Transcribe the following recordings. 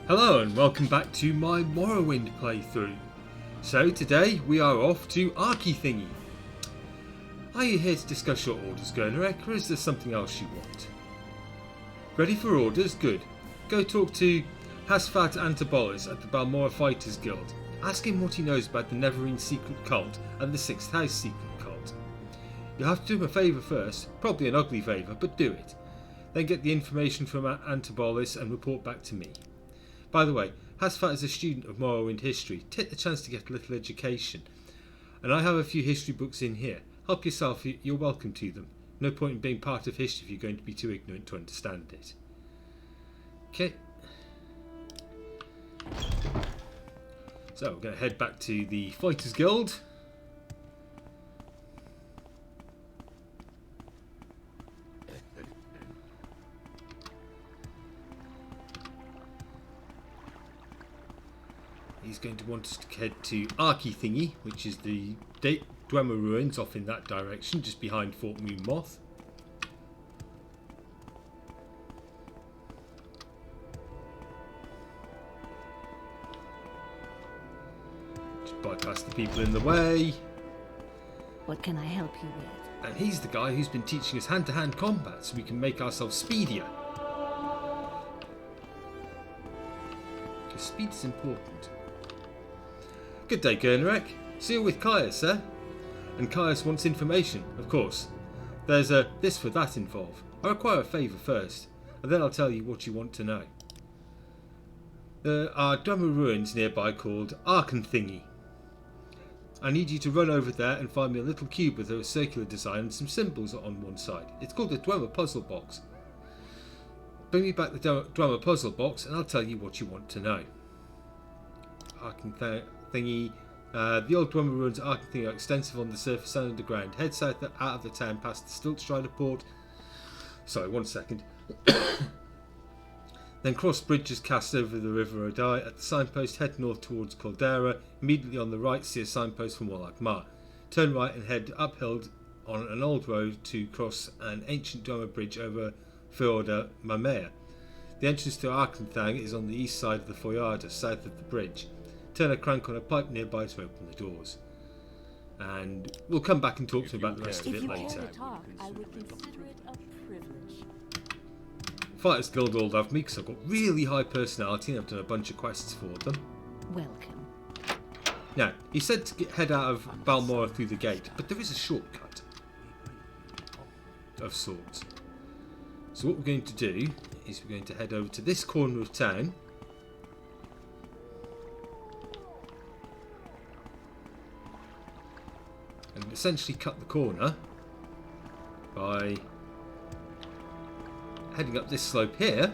Hello and welcome back to my Morrowind playthrough. So today we are off to Arkanthingy. Are you here to discuss your orders, Dwemer, or is there something else you want? Ready for orders? Good. Go talk to Hasfat Antibolis at the Balmora Fighters Guild. Ask him what he knows about the Neverine secret cult and the Sixth House secret cult. You'll have to do him a favour first, probably an ugly favour, but do it. Then get the information from Antibolis and report back to me. By the way, Hasfat is a student of Morrowind history. Take the chance to get a little education. And I have a few history books in here. Help yourself, you're welcome to them. No point in being part of history if you're going to be too ignorant to understand it. Okay. So we're going to head back to the Fighters Guild. He's going to want us to head to Arkanthingy, which is the Dwemer ruins off in that direction, just behind Fort Moon Moth. Just bypass the people in the way. What can I help you with? And he's the guy who's been teaching us hand-to-hand combat so we can make ourselves speedier. Because speed is important. Good day, Gernarek. See you with Caius, sir. And Caius wants information, of course. There's a this for that involved. I require a favour first, and then I'll tell you what you want to know. There are Dwemer ruins nearby called Arkanthingy. I need you to run over there and find me a little cube with a circular design and some symbols on one side. It's called the Dwemer puzzle box. Bring me back the Dwemer puzzle box and I'll tell you what you want to know. Arkanthingy. The old Dwemer ruins at Arkanthingy are extensive on the surface and underground. Head south out of the town past the Stiltstrider port. Sorry, 1 second. Then cross bridges cast over the River Odai. At the signpost, head north towards Caldera. Immediately on the right, see a signpost for Morlock Mar. Turn right and head uphill on an old road to cross an ancient Dwemer bridge over Fjorda Mamea. The entrance to Arkanthingy is on the east side of the Fjorda, south of the bridge. Turn a crank on a pipe nearby to open the doors. And we'll come back and talk to him about the rest of it later. If you care to talk, I would consider it a privilege. Fighters Guild all love me because I've got really high personality and I've done a bunch of quests for them. Welcome. Now, he said to head out of Balmora through the gate, but there is a shortcut of sorts. So what we're going to do is we're going to head over to this corner of town. And essentially cut the corner by heading up this slope here.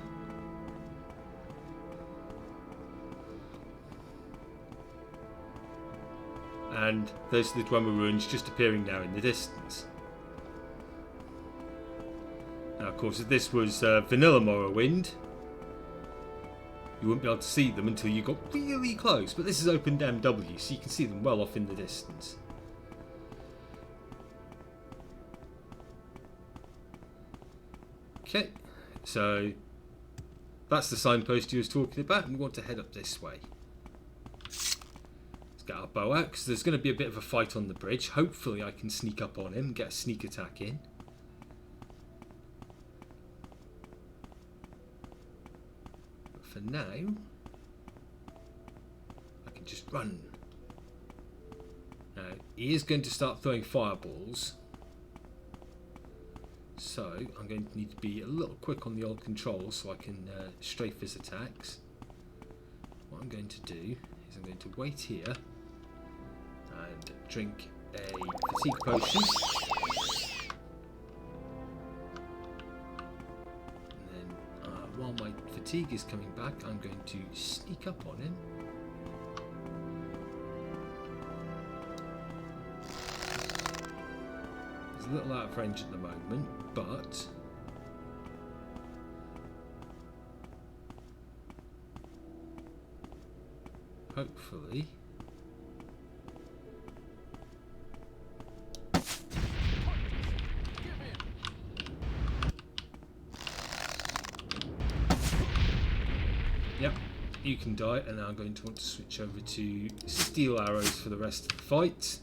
And those are the Dwemer ruins just appearing now in the distance. Now, of course, if this was vanilla Morrowind, you wouldn't be able to see them until you got really close. But this is OpenMW, so you can see them well off in the distance. Okay, so that's the signpost he was talking about, and we want to head up this way. Let's get our bow out, because there's going to be a bit of a fight on the bridge. Hopefully I can sneak up on him and get a sneak attack in. But for now, I can just run. Now, he is going to start throwing fireballs. So I'm going to need to be a little quick on the old controls so I can strafe his attacks. What I'm going to do is I'm going to wait here and drink a fatigue potion. And then while my fatigue is coming back, I'm going to sneak up on him. A little out of range at the moment, but hopefully Yep. You can die, and now I'm going to want to switch over to steel arrows for the rest of the fight.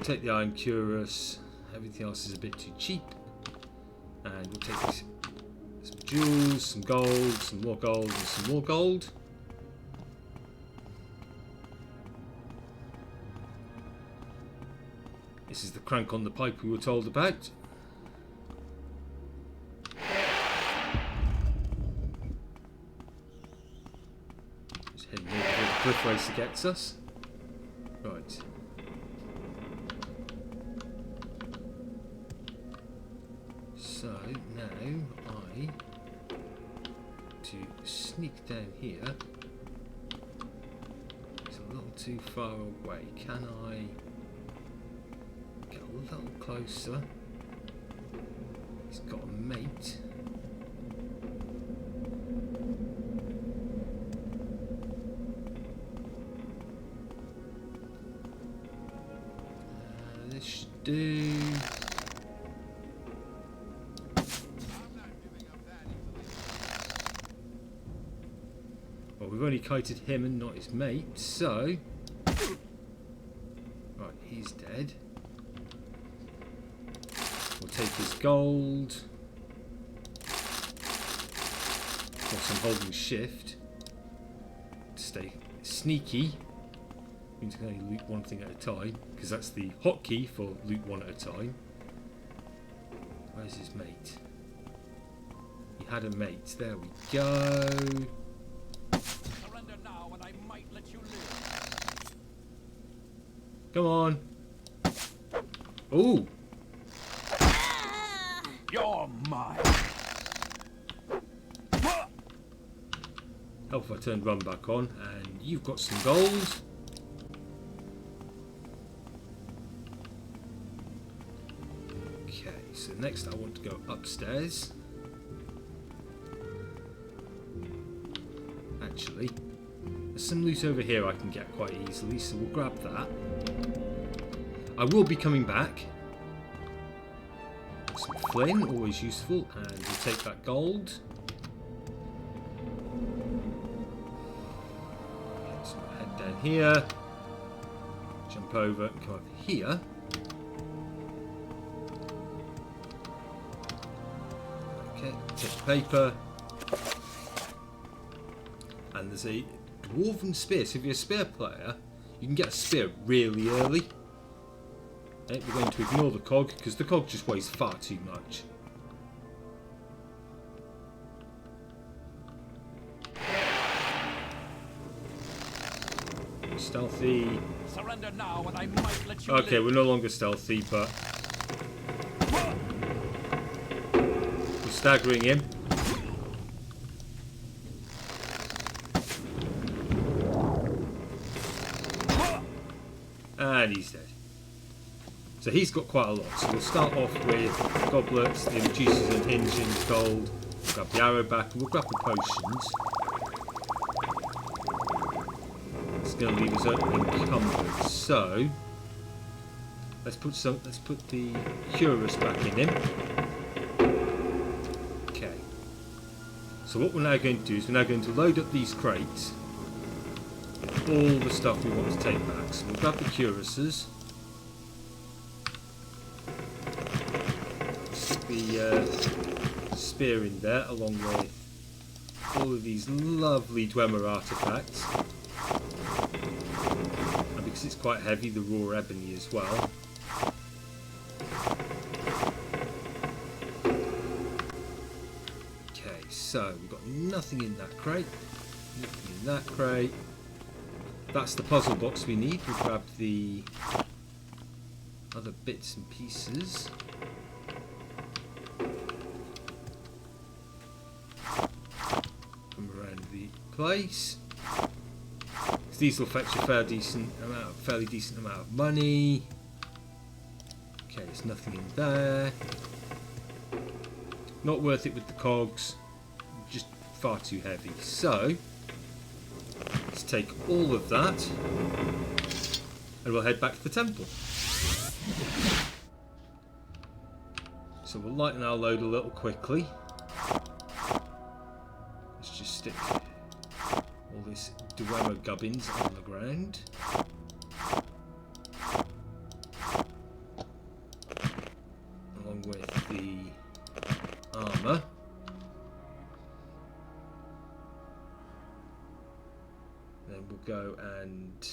Take the iron cuirass. Everything else is a bit too cheap. And we'll take some jewels, some gold, some more gold, and some more gold. This is the crank on the pipe we were told about. Just heading over where the cliff racer gets us. Right. So now I to sneak down here. It's a little too far away. Can I get a little closer? He's got a mate. This should do. Well, we've only kited him and not his mate, so... Right, he's dead. We'll take his gold. Whilst I'm holding shift. To stay sneaky. Means I can only loot one thing at a time, because that's the hotkey for loot one at a time. Where's his mate? He had a mate. There we go. Come on. Ooh. You're mine. Help if I turn run back on, and you've got some gold. Okay, so next I want to go upstairs. Actually, there's some loot over here I can get quite easily, so we'll grab that. I will be coming back. Some flint, always useful, and we'll take that gold. So we'll head down here, jump over and come over here. Okay, take the paper. And there's a dwarven spear, so if you're a spear player, you can get a spear really early. Okay, we're going to ignore the cog, because the cog just weighs far too much. Stealthy. Surrender now and I might let you Okay, live. we're no longer stealthy, but we're staggering him. And he's dead. So he's got quite a lot. So we'll start off with goblets, the reduces and hinges, gold. We'll grab the arrow back, and we'll grab the potions. It's going to leave us encumbered. So let's put the cuirass back in him. Okay. So what we're now going to do is we're now going to load up these crates with all the stuff we want to take back. So we'll grab the cuirasses. The spear in there, along with all of these lovely Dwemer artifacts, and because it's quite heavy, the raw ebony as well. Okay, so we've got nothing in that crate, nothing in that crate. That's the puzzle box we need. We'll grab the other bits and pieces. Place. These will fetch a fairly decent amount of money. Okay, there's nothing in there. Not worth it with the cogs. Just far too heavy. So let's take all of that, and we'll head back to the temple. So we'll lighten our load a little quickly. Let's just stick all this Dwemer gubbins on the ground. Along with the armour. Then we'll go and...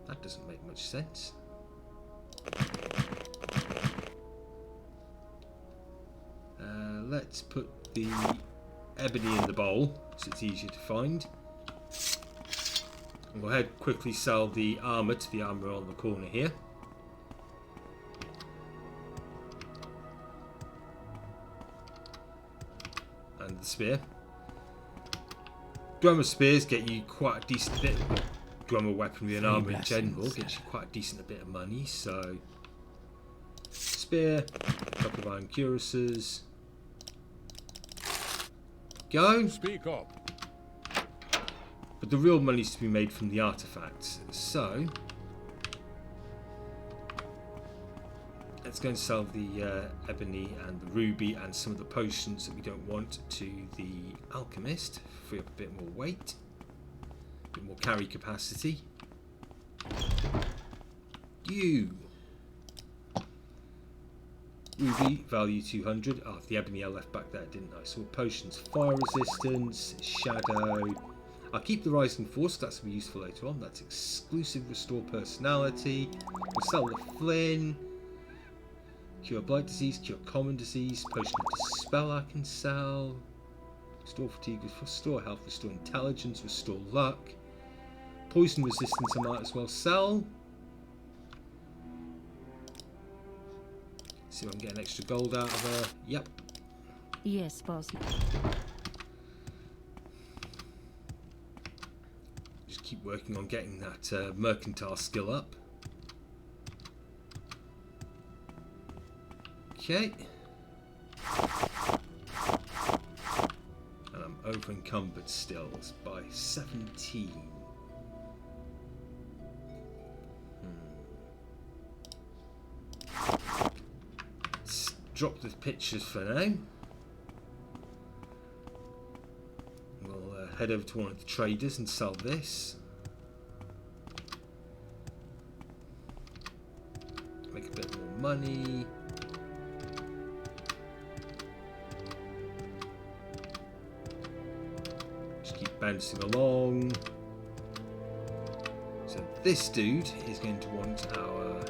That doesn't make much sense. Let's put the ebony in the bowl so it's easier to find. And we'll head quickly sell the armour to the armourer on the corner here. And the spear. Dwemer spears get you quite a decent bit of Dwemer weaponry and armour in general, gets you quite a decent bit of money, so spear, a couple of iron cuirasses. Go! Speak up. But the real money's to be made from the artifacts, so let's go and sell the ebony and the ruby and some of the potions that we don't want to the alchemist. Free up a bit more weight, a bit more carry capacity. You! Ruby, value 200. Oh, the ebony I left back there, didn't I? So potions, fire resistance, shadow. I'll keep the rising force, that's going to be useful later on. That's exclusive, restore personality. We'll sell the flint. Cure blight disease, cure common disease, potion of dispel I can sell. Restore fatigue, restore health, restore intelligence, restore luck. Poison resistance I might as well sell. See if I can get an extra gold out of her. Yep. Yes, boss. Just keep working on getting that mercantile skill up. Okay. And I'm over encumbered still by 17. Let's drop the pictures for now. We'll head over to one of the traders and sell this. Make a bit more money. Bouncing along. So this dude is going to want our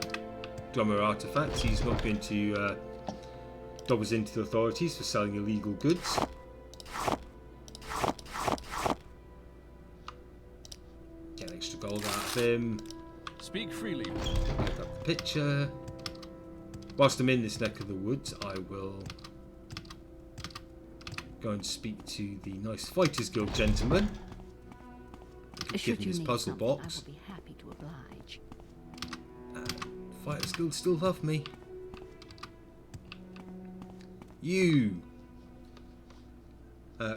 Dwemer artifacts. He's not going to dob us into the authorities for selling illegal goods. Get extra gold out of him. Speak freely. Pick up the picture. Whilst I'm in this neck of the woods, I will go and speak to the nice Fighters Guild gentleman. Give him this puzzle box. I will be happy to oblige. Fighters Guild still love me. You.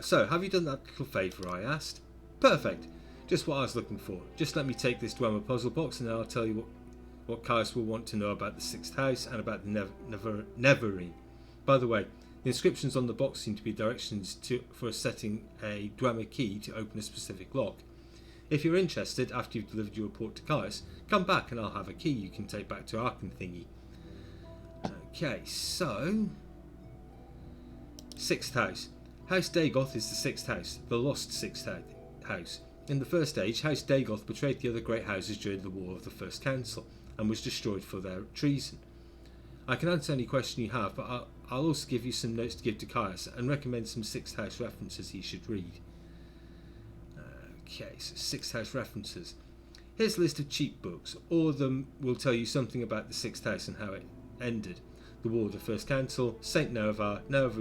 So, have you done that little favour I asked? Perfect. Just what I was looking for. Just let me take this Dwemer puzzle box and then I'll tell you what Caius will want to know about the 6th house and about the Neverine. By the way, the inscriptions on the box seem to be directions for setting a Dwemer key to open a specific lock. If you're interested, after you've delivered your report to Caius, come back and I'll have a key you can take back to Arkanthingy. Okay, so 6th house. House Dagoth is the 6th house, the lost 6th house. In the first age, House Dagoth betrayed the other great houses during the War of the First Council and was destroyed for their treason. I can answer any question you have, but I'll also give you some notes to give to Caius and recommend some 6th house references he should read. Okay, so 6th house references. Here's a list of cheap books. All of them will tell you something about the 6th house and how it ended. The War of the First Council, Saint Nerevar, Nerevar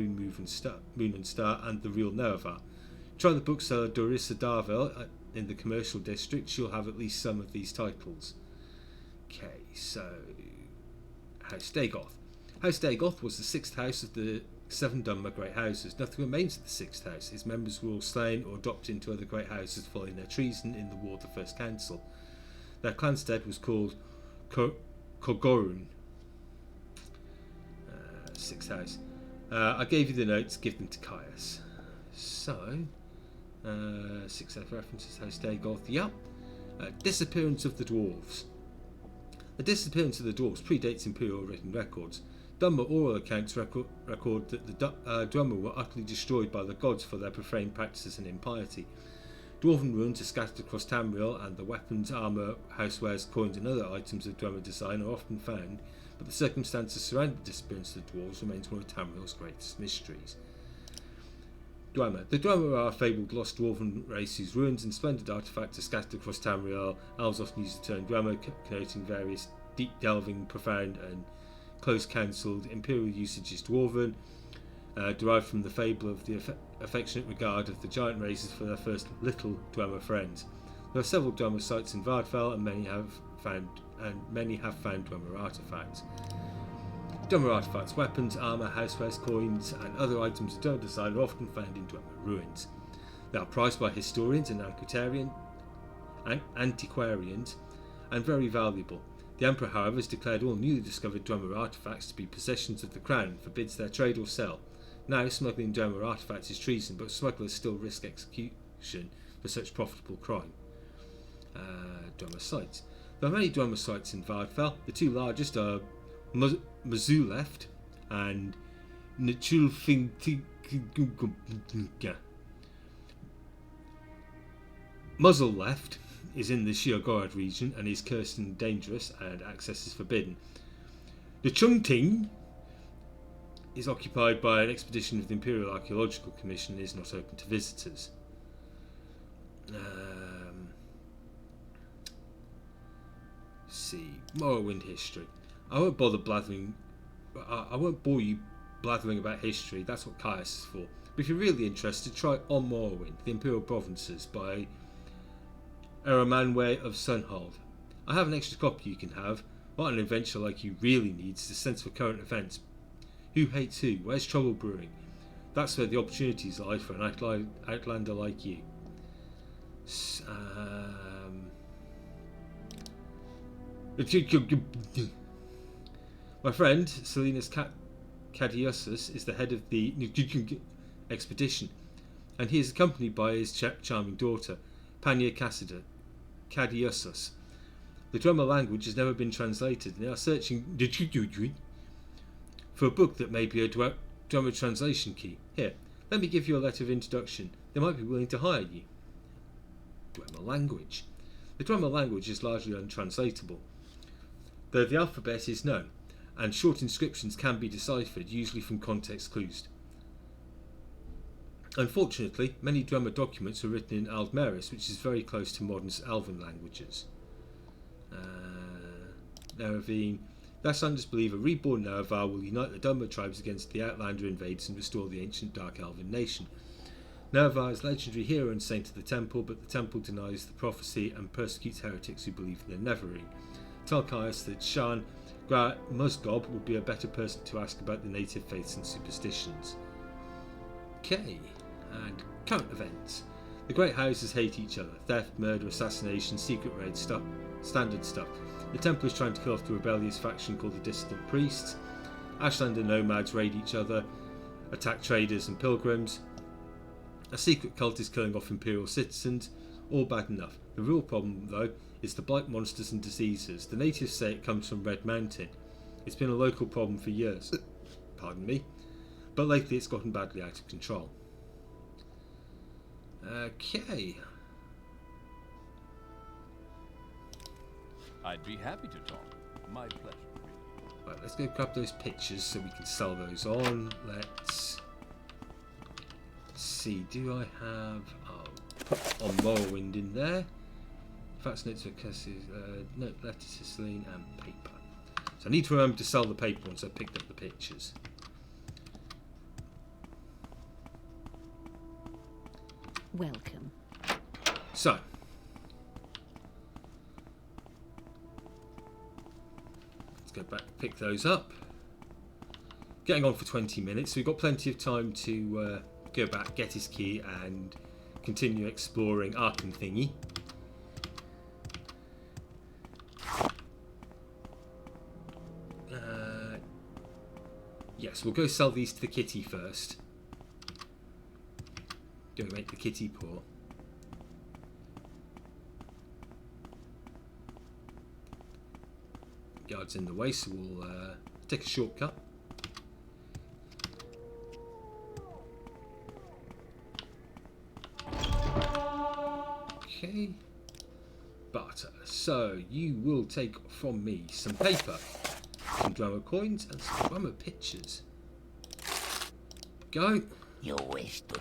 Moon and Star, and The Real Nerevar. Try the bookseller Dorissa Darville in the commercial district. She'll have at least some of these titles. Okay, so House Dagoth. House Dagoth was the 6th house of the 7 Dunmer great houses. Nothing remains of the 6th house. Its members were all slain or adopted into other great houses following their treason in the War of the First Council. Their clanstead was called Kogorun. 6th house. I gave you the notes, give them to Caius. So, 6th house references House Dagoth. Yep. Disappearance of the dwarves. The disappearance of the dwarves predates imperial written records. Dwemer oral accounts record that the Dwemer were utterly destroyed by the gods for their profane practices and impiety. Dwarven ruins are scattered across Tamriel, and the weapons, armour, housewares, coins and other items of Dwemer design are often found, but the circumstances surrounding the disappearance of the dwarves remains one of Tamriel's greatest mysteries. Dwemer. The Dwemer are a fabled lost dwarven race whose ruins and splendid artefacts are scattered across Tamriel. Elves often use the term Dwemer, connoting various deep-delving, profound and close-counselled imperial usages dwarven, derived from the fable of the affectionate regard of the giant races for their first little Dwemer friends. There are several Dwemer sites in Vardfell, and many have found Dwemer artefacts. Dwemer artefacts, weapons, armour, housewares, coins, and other items of Dwemer design are often found in Dwemer ruins. They are prized by historians and antiquarians, and very valuable. The Emperor, however, has declared all newly discovered Dwemer artefacts to be possessions of the Crown and forbids their trade or sale. Now, smuggling Dwemer artefacts is treason, but smugglers still risk execution for such profitable crime. Dwemer sites. There are many Dwemer sites in Vardfell. The two largest are Mazuleft and Nchulfingtiga. Muzzle Left is in the Sheogorath region and is cursed and dangerous, and access is forbidden. The Chungting is occupied by an expedition of the Imperial Archaeological Commission and is not open to visitors. See, Morrowind history. I won't bore you blathering about history. That's what Caius is for. But if you're really interested, try On Morrowind, The Imperial Provinces by Eramanwe of Sunhold. I have an extra copy you can have. What an adventure like you really needs is a sense for current events. Who hates who? Where's trouble brewing? That's where the opportunities lie for an outlander like you. My friend, Salinas Cadiosus, is the head of the expedition, and he is accompanied by his charming daughter, Pania Cadiosus. The Dwemer language has never been translated, and they are searching for a book that may be a Dwemer translation key. Here, let me give you a letter of introduction. They might be willing to hire you. Dwemer language. The Dwemer language is largely untranslatable, though the alphabet is known, and short inscriptions can be deciphered, usually from context clues. Unfortunately, many Dwemer documents are written in Aldmeris, which is very close to modern Elven languages. Neravine. The Icelanders believe a reborn Nerevar will unite the Dwemer tribes against the Outlander invaders and restore the ancient Dark Elven nation. Nerevar is a legendary hero and saint of the temple, but the temple denies the prophecy and persecutes heretics who believe in the Neverine. Tell Caius that Shan Gra Musgob would be a better person to ask about the native faiths and superstitions. Okay, and current events. The Great Houses hate each other. Theft, murder, assassination, secret raids, standard stuff. The Temple is trying to kill off the rebellious faction called the Dissident Priests. Ashlander nomads raid each other, attack traders and pilgrims. A secret cult is killing off imperial citizens. All bad enough. The real problem, though, is the blight monsters and diseases. The natives say it comes from Red Mountain. It's been a local problem for years. Pardon me. But lately it's gotten badly out of control. Okay. I'd be happy to talk. My pleasure. Right, let's go grab those pictures so we can sell those on. Let's see, do I have on Morrowind in there? Facts, notes, note, letter to Celine, and paper. So I need to remember to sell the paper once I picked up the pictures. Welcome. So, let's go back, pick those up. Getting on for 20 minutes, so we've got plenty of time to go back, get his key, and continue exploring Arkanthingy. Yes, we'll go sell these to the kitty first. Go make the kitty poor. Guards in the way, so we'll take a shortcut. Okay. Barter. So you will take from me some paper, some Dwemer coins, and some Dwemer pictures. Go. You wish to.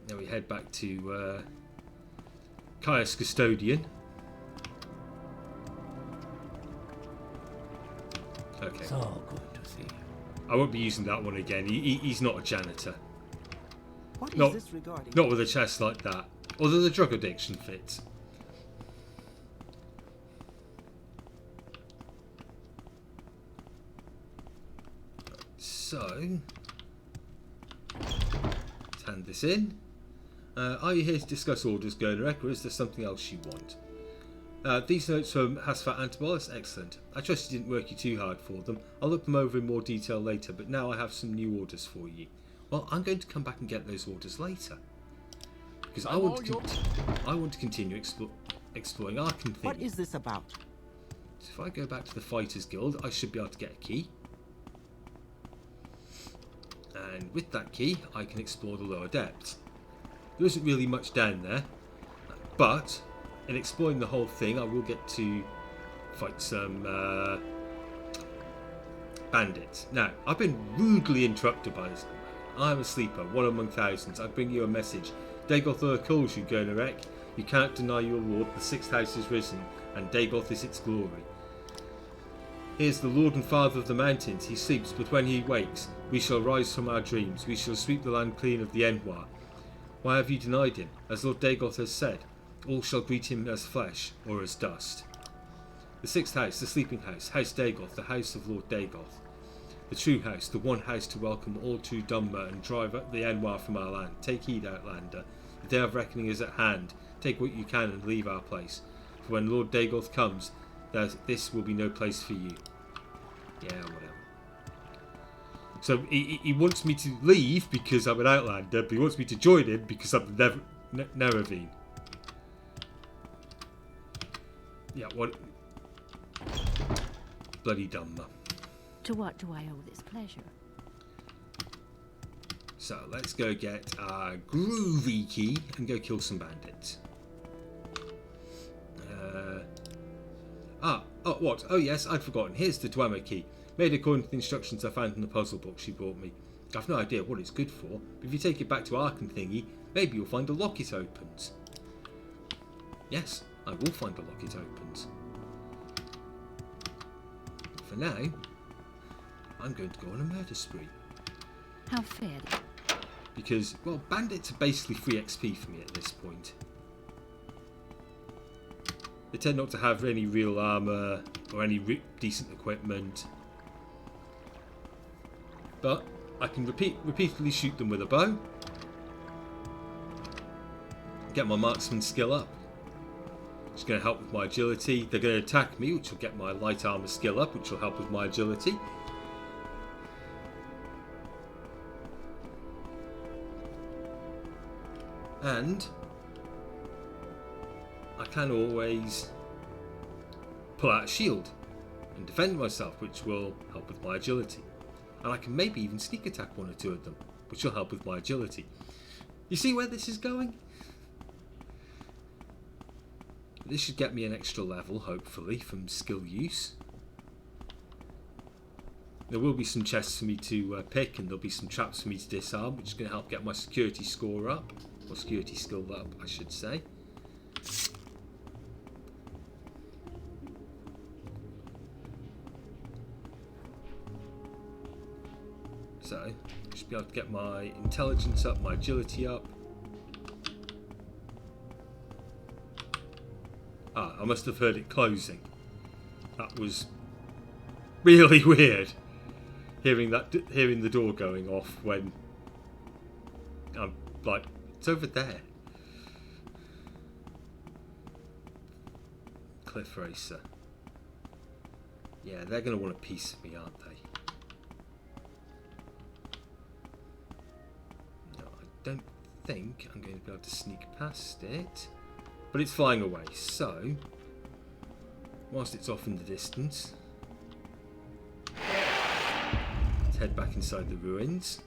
Now we head back to Caius Custodian. Okay. So good to see you. I won't be using that one again. He's not a janitor. What is Not, this regarding? not with a chest like that. Although the drug addiction fits. So, let's hand this in. Are you here to discuss orders, Gernarek, or is there something else you want? These notes from Hasfat Antibolis, excellent. I trust you didn't work you too hard for them. I'll look them over in more detail later, but now I have some new orders for you. Well, I'm going to come back and get those orders later. Because I want to continue exploring Arkanthingy. What is this about? So if I go back to the Fighters Guild, I should be able to get a key. And with that key, I can explore the lower depths. There isn't really much down there, but in exploring the whole thing, I will get to fight some bandits. Now, I've been rudely interrupted by this. I am a sleeper, one among thousands. I bring you a message. Dagoth calls you, Gernarek. You cannot deny your lord. The sixth house is risen, and Dagoth is its glory. He is the Lord and Father of the mountains. He sleeps, but when he wakes, we shall rise from our dreams. We shall sweep the land clean of the Enwar. Why have you denied him? As Lord Dagoth has said, all shall greet him as flesh or as dust. The sixth house, the sleeping house, House Dagoth, the house of Lord Dagoth. The true house, the one house to welcome all to Dwemer and drive up the Enwar from our land. Take heed, Outlander. The day of reckoning is at hand. Take what you can and leave our place. For when Lord Dagoth comes, this will be no place for you. Yeah, whatever. So he wants me to leave because I'm an Outlander, but he wants me to join him because I'm the Neravine. Yeah, what? Bloody Dwemer. To what do I owe this pleasure? So let's go get our groovy key and go kill some bandits. Oh, what? Oh yes, I'd forgotten. Here's the Dwemer key. Made according to the instructions I found in the puzzle book she brought me. I've no idea what it's good for, but if you take it back to Arkanthingy, maybe you'll find a lock it opens. Yes, I will find a lock it opens. For now, I'm going to go on a murder spree. How fair. Because, well, bandits are basically free XP for me at this point. They tend not to have any real armour or any decent equipment. But I can repeatedly shoot them with a bow. Get my marksman skill up. It's going to help with my agility. They're going to attack me, which will get my light armour skill up, which will help with my agility. And I can always pull out a shield and defend myself, which will help with my agility. And I can maybe even sneak attack one or two of them, which will help with my agility. You see where this is going? This should get me an extra level, hopefully, from skill use. There will be some chests for me to pick, and there'll be some traps for me to disarm, which is going to help get my security score up. Or security skill up, I should say. So, I should be able to get my intelligence up, my agility up. Ah, I must have heard it closing. That was really weird. Hearing the door going off when I'm like, it's over there. Cliff Racer. Yeah, they're going to want a piece of me, aren't they? don't think I'm going to be able to sneak past it. But it's flying away, so whilst it's off in the distance, let's head back inside the ruins.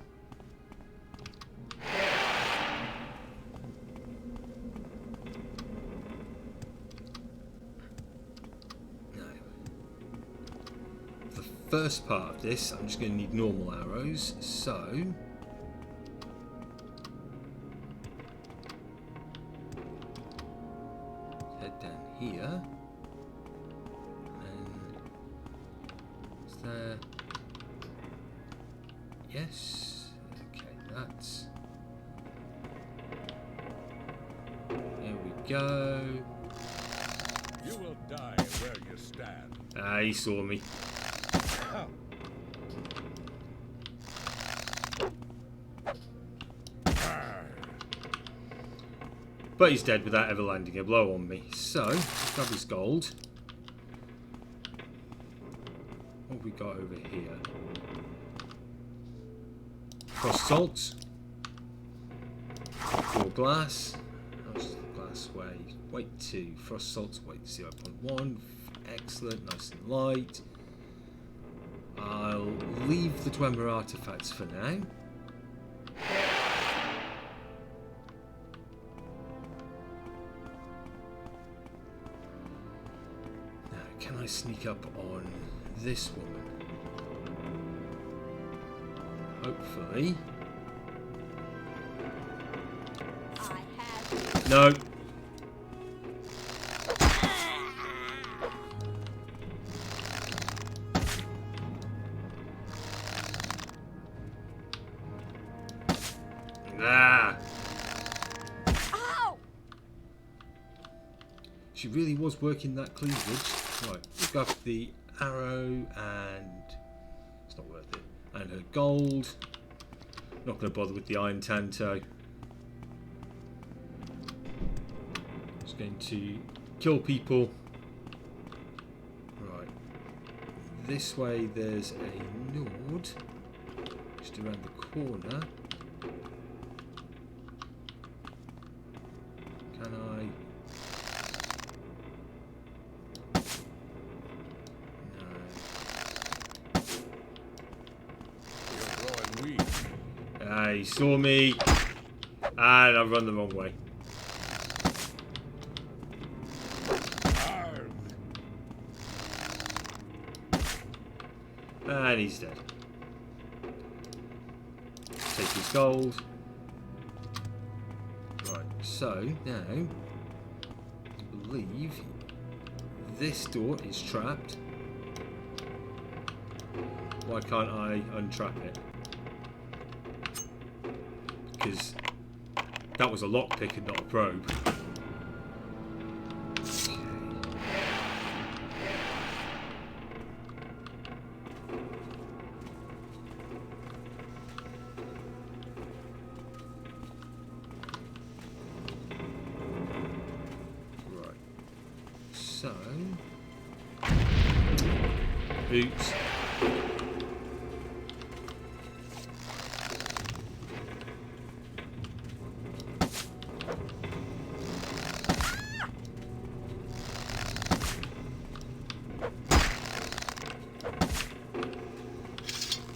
First part of this, I'm just going to need normal arrows, so head down here, and is there? Yes. Okay, that's. Here we go. You will die where you stand. Ah, he saw me. But he's dead without ever landing a blow on me. So, let's grab his gold. What have we got over here? Frost salt. 4 glass. How's the glass weigh? Weight 2. Frost salt's weight 0.1. Excellent, nice and light. I'll leave the Dwemer artifacts for now. Now, can I sneak up on this woman? Hopefully. No. Ah. Ow! She really was working that cleavage. Right, we've got the arrow and it's not worth it. And her gold. Not going to bother with the iron tanto. Just going to kill people. Right. This way there's a node. Just around the corner. Can I? You're growing weak. Ah, he saw me. And I've run the wrong way. Arg. And he's dead. Take his gold. Right, so now I believe this door is trapped. Why can't I untrap it? Because that was a lockpick and not a probe. Okay. Right. So. Oops.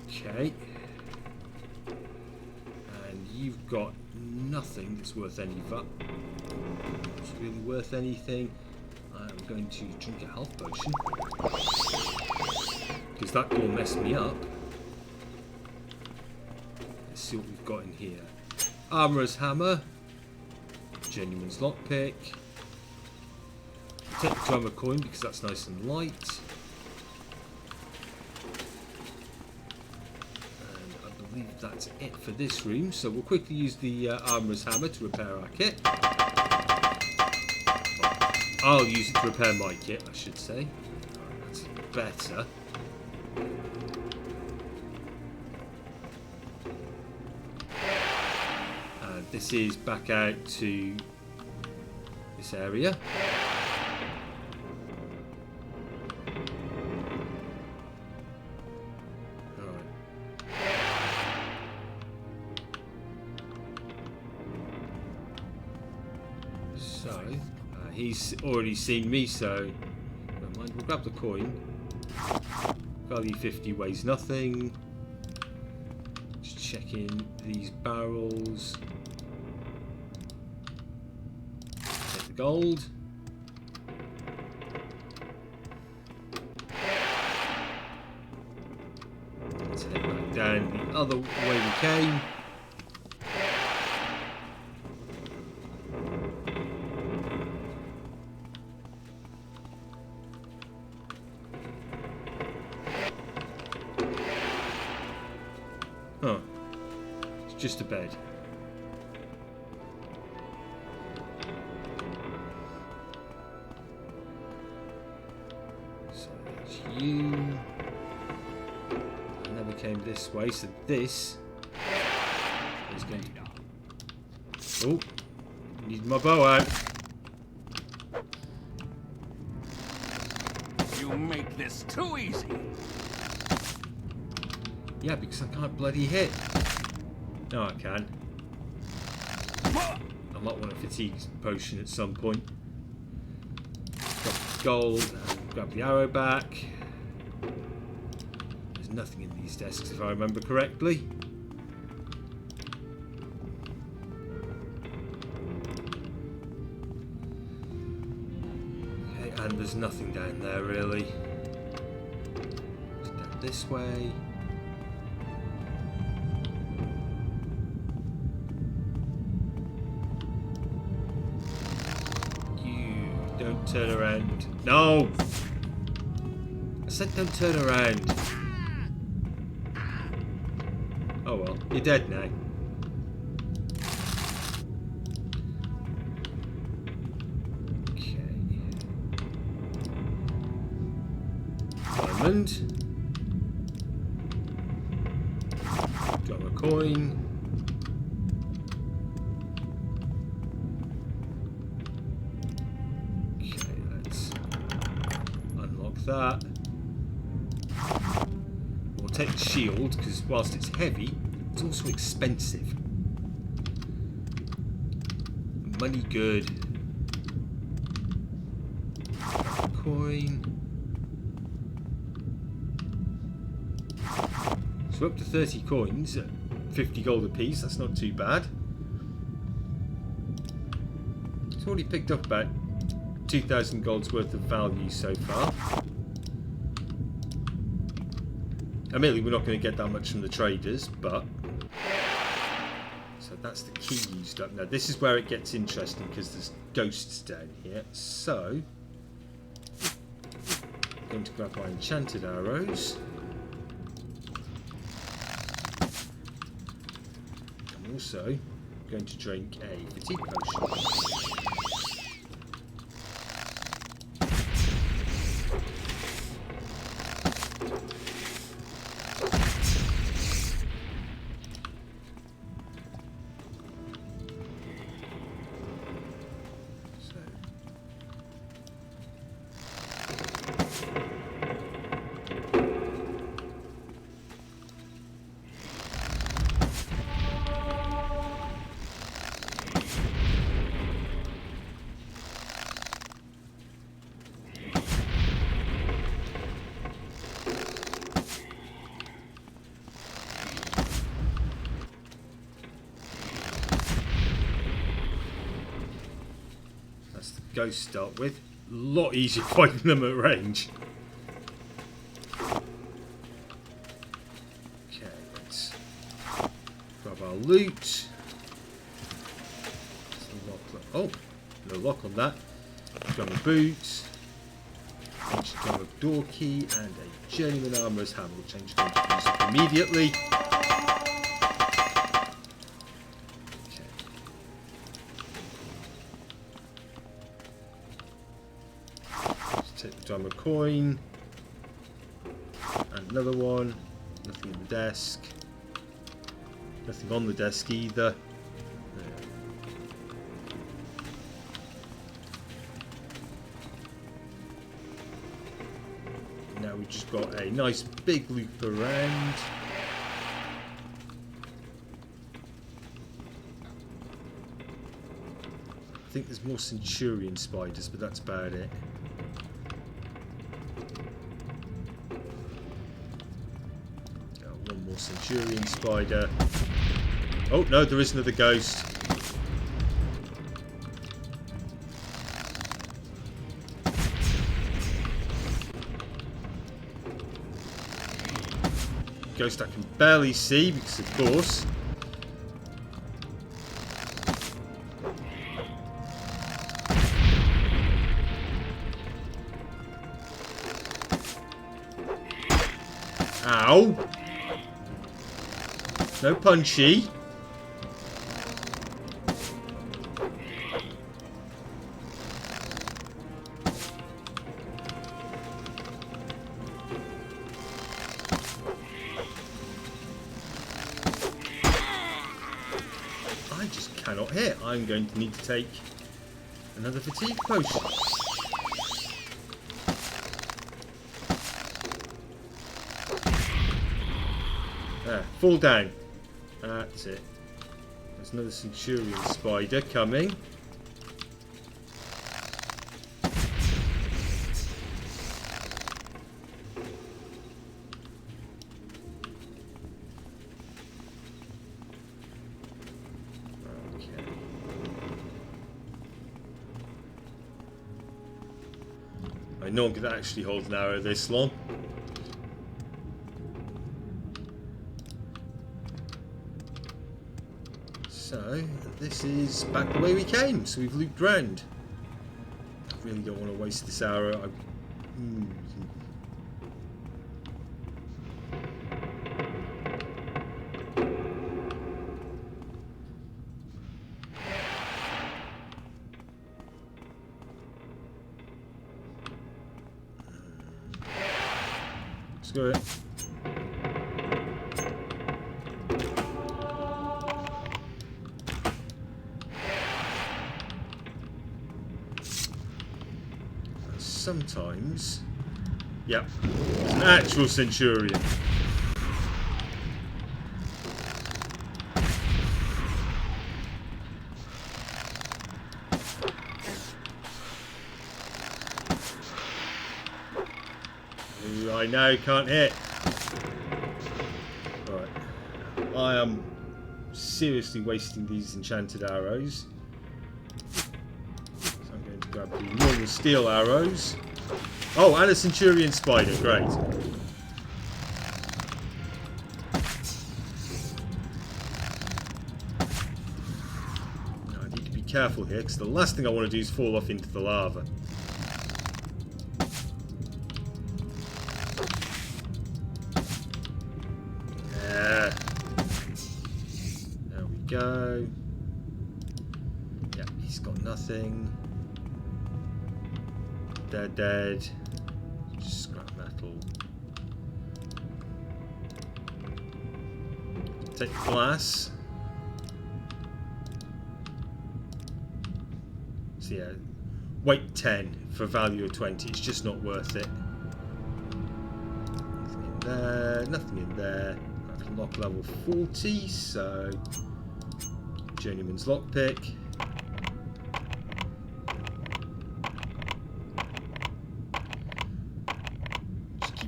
Okay. And you've got nothing that's worth any of that. It's really worth anything. I'm going to drink a health potion. Because that door messed me up. Let's see what we've got in here. Armourer's hammer. Genuine's lockpick. Take the Dwemer coin because that's nice and light. And I believe that's it for this room. So we'll quickly use the Armourer's hammer to repair our kit. I'll use it to repair my kit, I should say. Right, that's better. And this is back out to this area. So, he's already seen me, so never mind. We'll grab the coin. Value 50 weighs nothing. Just checking these barrels. Take the gold. Let's head back down the other way we came. Huh. It's just a bed. So that's you. And then we came this way, so this is going to... Oh! Need my bow out. You make this too easy. Yeah, because I can't bloody hit. No, I can. I might want a fatigue potion at some point. Grab the gold, grab the arrow back. There's nothing in these desks if I remember correctly. Okay, and there's nothing down there really. Just down this way. Don't turn around. No! I said don't turn around. Oh well, you're dead now. Okay. Diamond. Drop a coin. That. We'll take the shield because whilst it's heavy, it's also expensive. Money good. Coin. So up to 30 coins at 50 gold a piece. That's not too bad. It's already picked up about 2,000 gold's worth of value so far. Admittedly, we're not going to get that much from the traders, but... So that's the key used up. Now, this is where it gets interesting, because there's ghosts down here. So... I'm going to grab my enchanted arrows. I'm also going to drink a fatigue potion. Ghosts start with. A lot easier fighting them at range. Okay, let's grab our loot. Oh, no lock on that. Drum of boots, ancient drum of door key, and a journeyman armourer's hammer. We'll change it into music immediately. Take the drum of coin, and another one. Nothing in the desk. Nothing on the desk either. Now we've just got a nice big loop around. I think there's more centurion spiders, but that's about it. One more centurion spider. Oh no, there is another ghost. Ghost I can barely see because, of course, ow! No punchy. I just cannot hit. I'm going to need to take another fatigue potion. There, fall down. That's it. There's another centurion spider coming. Okay. I know I could actually hold an arrow this long. So, this is back the way we came, so we've looped round. I really don't want to waste this arrow. Screw it. Sometimes, yep, it's an actual centurion. Who I now can't hit. Right, I am seriously wasting these enchanted arrows. Grab the normal steel arrows. Oh, and a centurion spider. Great. Now, I need to be careful here because the last thing I want to do is fall off into the lava. Yeah. There we go. Yeah, he's got nothing. They're dead. Just scrap metal. Take glass. So yeah, weight 10 for value of 20. It's just not worth it. Nothing in there. Nothing in there. I can lock level 40. So journeyman's lockpick.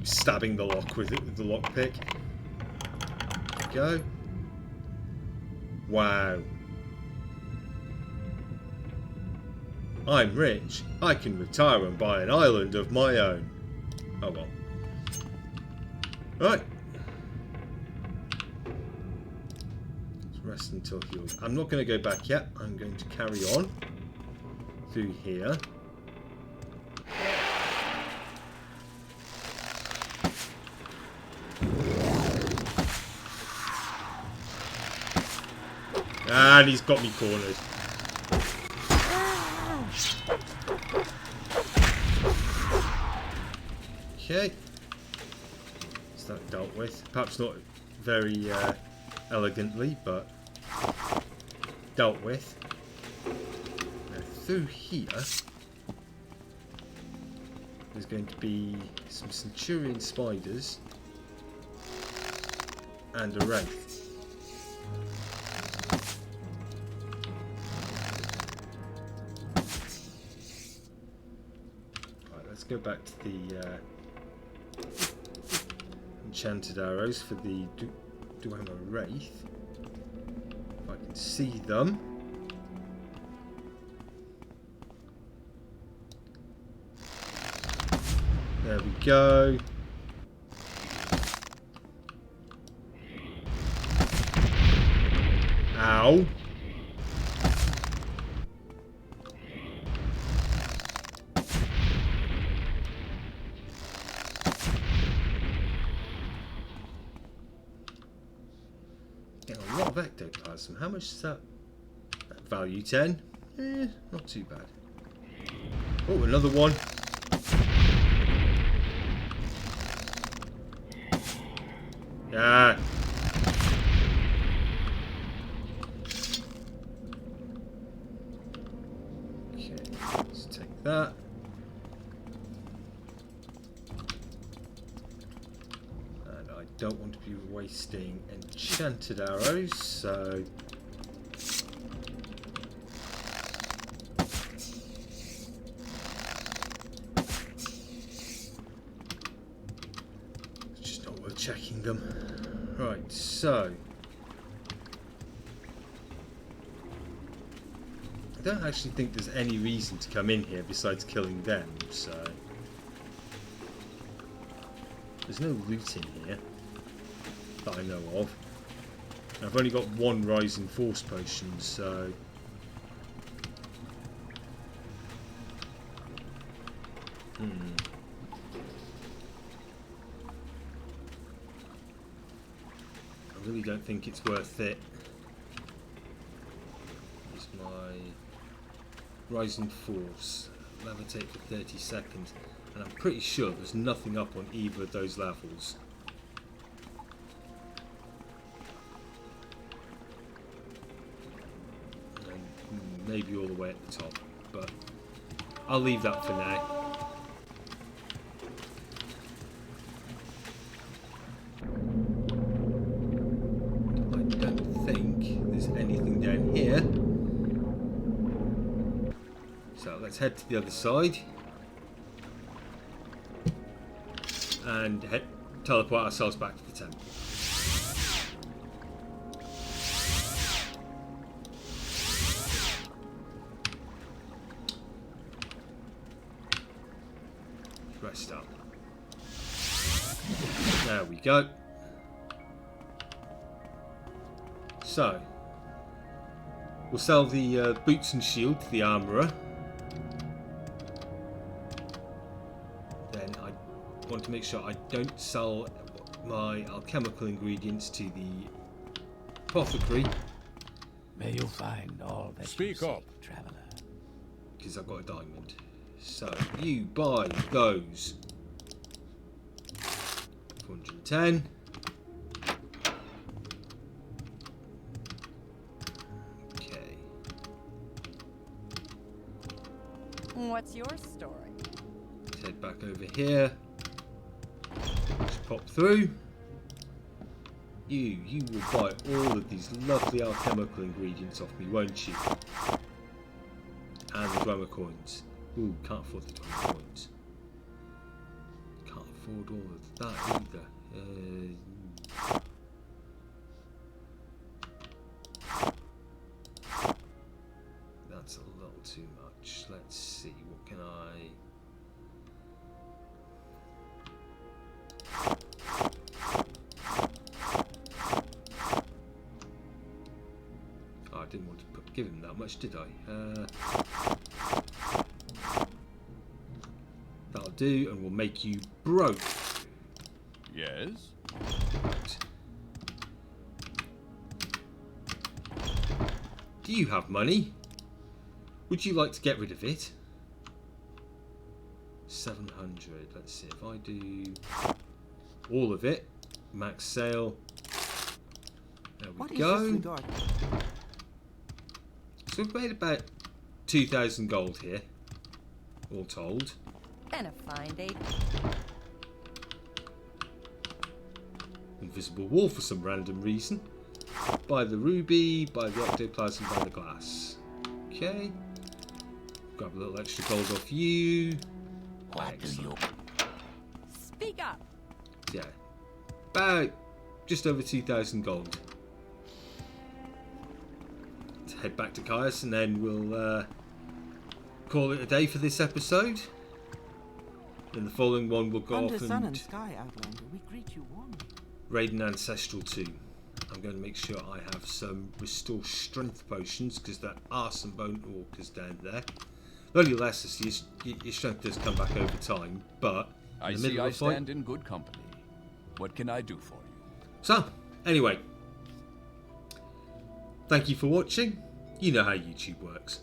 Stabbing the lock with it with the lockpick. There we go. Wow. I'm rich. I can retire and buy an island of my own. Oh well. Right. Let's rest until healed. I'm not going to go back yet. I'm going to carry on through here. And he's got me cornered. Okay. Is that dealt with? Perhaps not very elegantly, but dealt with. Now through here, there's going to be some centurion spiders and a wraith. go back to the enchanted arrows for the Dwemer Wraith. If I can see them. There we go. Ow. Getting a lot of ectoplasm. How much is that? That value 10? Not too bad. Oh, another one. Ah. Okay, let's take that. And I don't want to be wasting enchanted arrows, so it's just not worth checking them. Right, so I don't actually think there's any reason to come in here besides killing them, so there's no loot in here that I know of. I've only got one Rising Force potion, so I really don't think it's worth it. It's my Rising Force. Levitate for 30 seconds. And I'm pretty sure there's nothing up on either of those levels. And maybe all the way at the top. But I'll leave that for now. Anything down here, so let's head to the other side and teleport ourselves back to the temple. Rest up. There we go. So we'll sell the boots and shield to the armourer. Then I want to make sure I don't sell my alchemical ingredients to the apothecary. May you find all that Speak you up, seek, traveler. Because I've got a diamond. So you buy those. 410. What's your story? Let's head back over here. Just pop through. You will buy all of these lovely alchemical ingredients off me, won't you? And the Dwemer coins. Ooh, can't afford the Dwemer coins. Can't afford all of that either. That's a little too much. Let's see, what can I... Oh, I didn't want to give him that much, did I? That'll do, and we'll make you broke. Yes? Right. Do you have money? Would you like to get rid of it? 700. Let's see if I do all of it. Max sale. There we What go. is this regard? So we've made about 2,000 gold here, all told. And a fine date. Invisible wall for some random reason. Buy the ruby, buy the ectoplasm, buy the glass. Okay. Grab a little extra gold off you. What do you... Speak up. Yeah. About just over 2,000 gold. Let's head back to Caius and then we'll call it a day for this episode. And the following one will go Under off sun and and sky, Outlander, we greet you warmly. raid an Ancestral 2. I'm going to make sure I have some Restore Strength potions because there are some Bone Walkers down there. Only less, your strength does come back over time, but I in the see middle I of a fight. stand in good company. What can I do for you? So, anyway, thank you for watching. You know how YouTube works.